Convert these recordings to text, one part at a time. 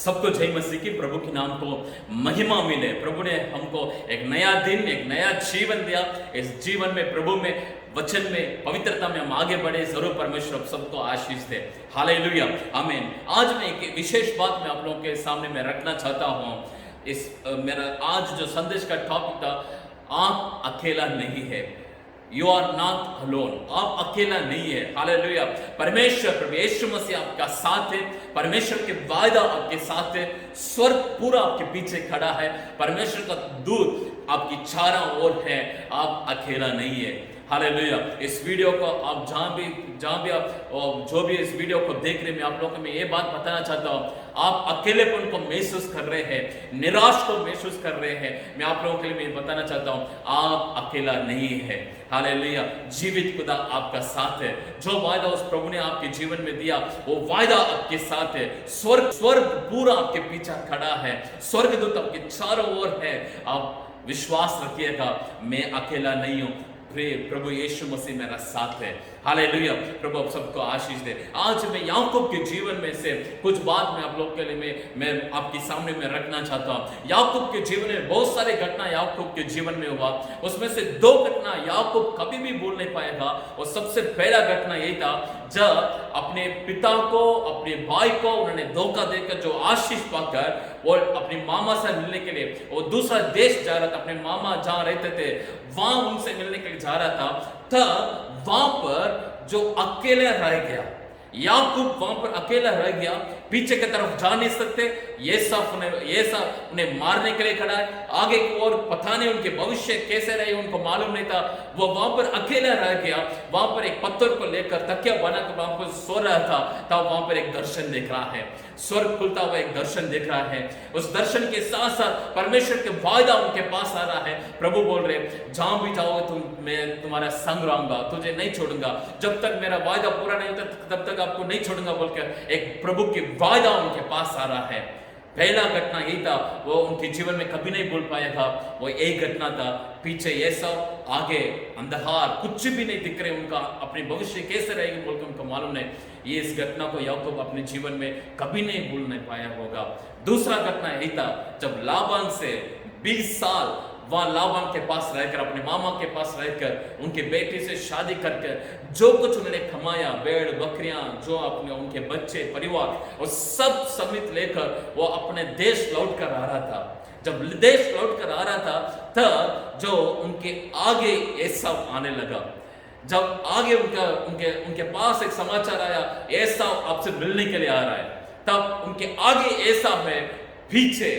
सबको जय मसीह की, प्रभु के नाम को महिमा मिले। प्रभु ने हमको एक नया दिन, एक नया जीवन दिया। इस जीवन में, प्रभु में, वचन में, पवित्रता में हम आगे बढ़े। जरूर परमेश्वर आप सबको आशीष दे। हालेलुया, आमीन। आज मैं एक विशेष बात मैं आप लोगों के सामने मैं रखना चाहता हूँ। मेरा आज जो संदेश का टॉपिक था, आप अकेला नहीं है। यू आर नॉट अलोन, आप अकेला नहीं है। हालेलुया, परमेश्वर प्रभु यीशु मसीह आपका साथ है। परमेश्वर के वायदा आपके साथ है। स्वर्ग पूरा आपके पीछे खड़ा है। परमेश्वर का दूत आपकी चारों ओर है। आप अकेला नहीं है। हालेलुया। इस वीडियो को आप जहाँ भी आप जो भी इस वीडियो को देख रहे हैं, मैं आप लोगों को मैं ये बात बताना चाहता हूँ, आप अकेलेपन को महसूस कर रहे हैं, निराश को महसूस कर रहे हैं, मैं आप लोगों के लिए मैं बताना चाहता हूँ, आप अकेला नहीं है। हालेलुया, जीवित खुदा आपका साथ है। जो वायदा उस प्रभु ने आपके जीवन में दिया, वो वायदा आपके साथ है। स्वर्ग पूरा आपके पीछे खड़ा है। स्वर्गदूत आपके चारों ओर है। आप विश्वास रखिएगा, मैं अकेला नहीं हूँ। प्रभु यीशु मसीह मेरा साथ है। हालेलुया, प्रभु आप सबको आशीष दे। आज मैं याकूब के जीवन में से कुछ बात मैं आप लोग के लिए मैं आपके सामने में रखना चाहता हूँ। याकूब के जीवन में बहुत सारे घटना याकूब के जीवन में हुआ। उसमें से दो घटना याकूब कभी भी भूल नहीं पाएगा। और सबसे पहला घटना यही था, जब अपने पिता को, अपने भाई को उन्होंने धोखा देकर जो आशीष पाकर और अपने मामा से मिलने के लिए वो दूसरा देश जा रहा था, अपने मामा जहाँ रहते थे वहां उनसे मिलने के लिए जा रहा था, तब वहां पर जो अकेले रह गया, याकूब वहां पर अकेला रह गया। पीछे की तरफ जा नहीं सकते। ये सब उन्हें मारने के लिए खड़ा है। आगे की ओर पता नहीं उनके भविष्य कैसे रहे, उनको मालूम नहीं था। वो वहां पर अकेला रह गया। वहां पर एक पत्थर को लेकर तकिया बनाकर वहां पर सो रहा था, तब वहां पर एक दर्शन देख रहा है। स्वर्ग खुलता हुआ एक दर्शन देख रहा है। उस दर्शन के साथ साथ परमेश्वर के वायदा उनके पास आ रहा है। प्रभु बोल रहे, जहां भी जाओगे मैं तुम्हारा संग रहूंगा, तुझे नहीं छोड़ूंगा, जब तक मेरा वायदा पूरा नहीं होता तब तक आपको नहीं छोड़ूंगा बोलकर एक प्रभु की वायदा उनके पास आ रहा है। पहला घटना यही था, वो उनके जीवन में कभी नहीं भूल पाएगा। वो एक घटना था, पीछे ये सब, आगे अंधकार, कुछ भी नहीं दिख रहे उनका, अपने भविष्य कैसे रहेगी बोलकर उनको मालूम नहीं। ये इस घटना को याकूब अपने जीवन में कभी नहीं भूल नहीं पाया होगा। दूसरा घटना यही था, जब लाबान से 20 साल वहां लाबान के पास रहकर, अपने मामा के पास रहकर, उनके बेटी से शादी करके जो कुछ उन्होंने कमाया, भेड़ बकरियां, जो अपने उनके बच्चे, परिवार और सब समेत लेकर वो अपने देश लौट कर आ रहा था। जब देश लौट कर आ रहा था, तब जो उनके आगे एसाव आने लगा। जब आगे उनके पास एक समाचार आया, एसाव आपसे मिलने के लिए आ रहा है, तब उनके आगे एसाव है, पीछे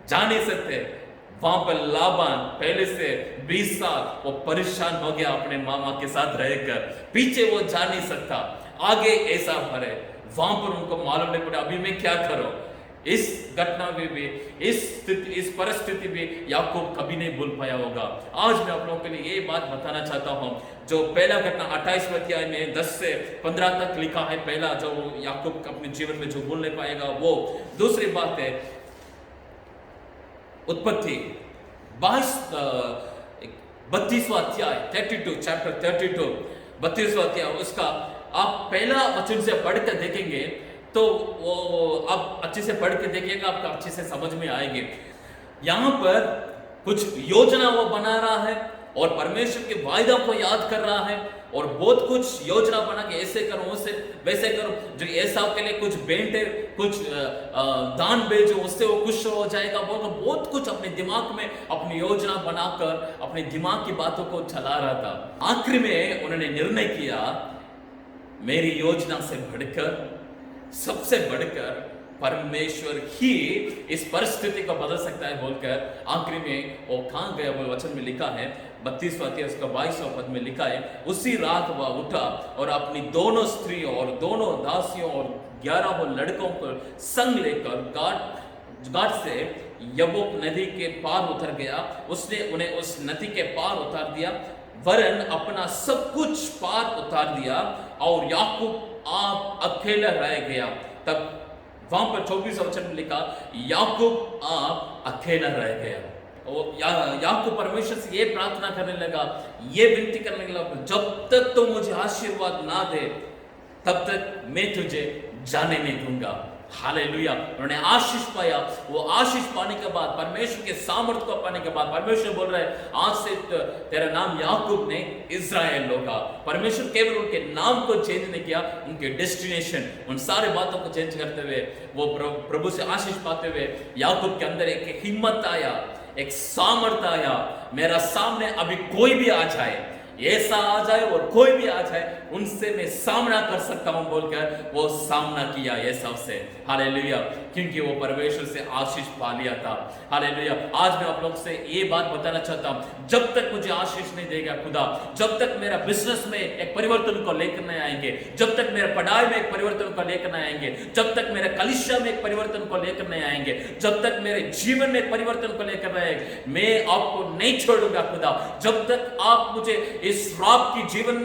जा नहीं सकते। वहां पर लाबान पहले से 20 साल वो परेशान हो गया अपने मामा के साथ रहकर। पीछे वो जा नहीं सकता, आगे ऐसा भरे। वहां पर उनको मालूम नहीं पड़ा अभी मैं क्या करूं। इस घटना में भी, इस परिस्थिति में याकूब कभी नहीं भूल पाया होगा। आज मैं आप लोगों के लिए ये बात बताना चाहता हूं। जो पहला घटना 28वें अध्याय में 10 से 15 तक लिखा है, पहला जो याकूब अपने जीवन में जो भूल नहीं पाएगा वो। दूसरी बात है उत्पत्ति 32वां अध्याय 32 चैप्टर 32 32वां अध्याय, उसका आप पहला वचन से पढ़कर देखेंगे तो वो आप अच्छे से पढ़ के देखिएगा, आपको अच्छे से समझ में आएंगे। यहाँ पर कुछ योजना वो बना रहा है और परमेश्वर के वायदा को याद कर रहा है और बहुत कुछ योजना बना के ऐसे करो, वैसे करो, जो एसाव के लिए कुछ बेंटे, कुछ दान भेजो, उससे वो खुश हो जाएगा। बहुत कुछ अपने दिमाग में अपनी योजना बनाकर अपने दिमाग की बातों को चला रहा था। आखिर में उन्होंने निर्णय किया, मेरी योजना से बढ़कर, सबसे बढ़कर परमेश्वर ही इस परिस्थिति को बदल सकता है बोलकर आखिरी में वो कहाँ गया, वो वचन में लिखा है 32वां अध्याय उसका 22वां पद में लिखा है, उसी रात वह उठा और अपनी दोनों स्त्रियों और दोनों दासियों और 11 लड़कों को संग लेकर घाट से यब्बोक नदी के पार उतर गया। उसने उन्हें उस नदी के पार उतार दिया, वरन अपना सब कुछ पार उतार दिया और याकूब आप अकेला रह गया। तब वहां पर 24 वचन में लिखा, याकूब आप अकेला रह गया। और याकूब परमेश्वर से ये प्रार्थना करने लगा, ये विनती करने लगा, जब तक तो मुझे आशीर्वाद ना दे तब तक मैं तुझे जाने नहीं दूंगा। हालेलुया, उन्होंने आशीष पाया। वो आशीष पाने के बाद, परमेश्वर के सामर्थ्य को पाने के बाद, परमेश्वर बोल रहा है आज से तेरा नाम याकूब ने इज़राइल होगा। परमेश्वर केवल उनके नाम को चेंज नहीं किया, उनके डेस्टिनेशन, उन सारे बातों को चेंज करते हुए, वो प्रभु से आशीष पाते हुए याकूब के अंदर एक हिम्मत आया, एक सामर्थ्य आया। मेरा सामने अभी कोई भी आ जाए, ऐसा आ जाए और कोई भी आ जाए, उनसे मैं सामना कर सकता हूं बोलकर वो सामना किया ये सबसे। हालेलुया, क्योंकि वो परमेश्वर से आशीष पा लिया था। हालेलुया, आज मैं आप लोग से ये बात बताना चाहता हूं, जब तक मुझे आशीष नहीं देगा खुदा, जब तक मेरा बिजनेस में एक परिवर्तन को लेकर नहीं आएंगे, जब तक मेरे पढ़ाई में एक परिवर्तन को लेकर नहीं आएंगे, जब तक मेरे कलिसिया में एक परिवर्तन को लेकर नहीं आएंगे, जब तक मेरे जीवन में परिवर्तन को लेकर नहीं आएंगे, मैं आपको नहीं छोड़ूंगा खुदा। जब तक आप मुझे इस श्राप की जीवन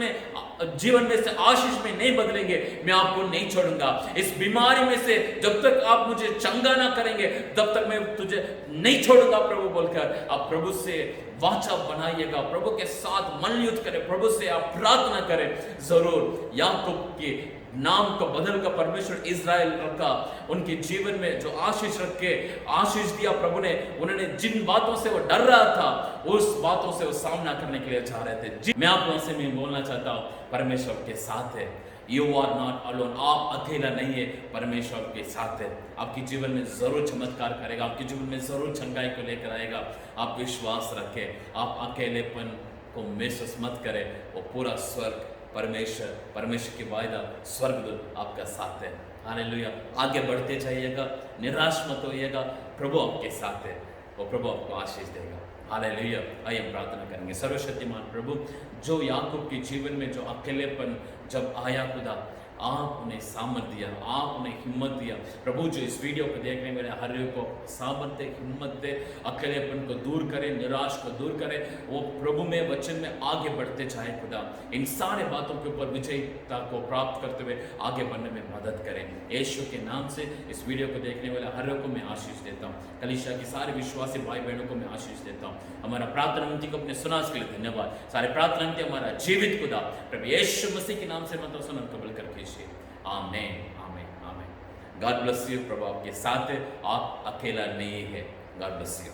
में से आशीष में नहीं बदलेंगे, मैं आपको नहीं छोड़ूंगा। इस बीमारी में से जब तक आप मुझे चंगा ना करेंगे, तब तक मैं तुझे नहीं छोड़ूंगा प्रभु बोलकर आप प्रभु से वाचा बनाइएगा, प्रभु के साथ मन युद्ध करें, प्रभु से आप प्रार्थना करें। जरूर याकूब के नाम को बदल कर परमेश्वर इज़राइल रखा, उनके जीवन में जो आशीष रख के आशीष दिया प्रभु ने। उन्होंने जिन बातों से वो डर रहा था, उस बातों से वो सामना करने के लिए चाह रहे थे। मैं आप लोगों से मैं बोलना चाहता हूँ, परमेश्वर के साथ है। यू आर नॉट अलोन, आप अकेला नहीं है, परमेश्वर के साथ है। आपके जीवन में जरूर चमत्कार करेगा, आपके जीवन में जरूर चंगाई को लेकर आएगा। आप विश्वास रखें, आप अकेलेपन को महसूस मत करें। वो पूरा स्वर्ग परमेश्वर की वायदा स्वर्गदूत आपका साथ है। हालेलुया, आगे बढ़ते जाइएगा, निराश मत होइएगा, प्रभु आपके साथ है, वो प्रभु आपको आशीष देगा। हालेलुया, आइए हम प्रार्थना करेंगे। सर्वशक्तिमान प्रभु, जो याकूब के जीवन में जो अकेलेपन जब आया खुदा, आप उन्हें सामर्थ्य दिया, आप उन्हें हिम्मत दिया। प्रभु जो इस वीडियो को देखने वाले हर एक को सामर्थ्य, हिम्मत दे, अकेलेपन को दूर करें, निराश को दूर करें, वो प्रभु में वचन में आगे बढ़ते जाए खुदा। इन सारे बातों के ऊपर विजयता को प्राप्त करते हुए आगे बढ़ने में मदद करें। यीशु के नाम से इस वीडियो को देखने वाले हर एक को मैं आशीष देता हूँ। कलीसिया की सारे विश्वासी भाई बहनों को मैं आशीष देता हूँ। हमारा प्रार्थना विनती को अपने सुना के लिए धन्यवाद। सारे प्रार्थना विनती हमारा जीवित खुदा प्रभु यीशु मसीह के नाम से मतलब सुन कबूल कर कीजिए। आमीन, आमीन, आमीन। God bless you. प्रभु आपके साथ है, आप अकेला नहीं है। God bless you.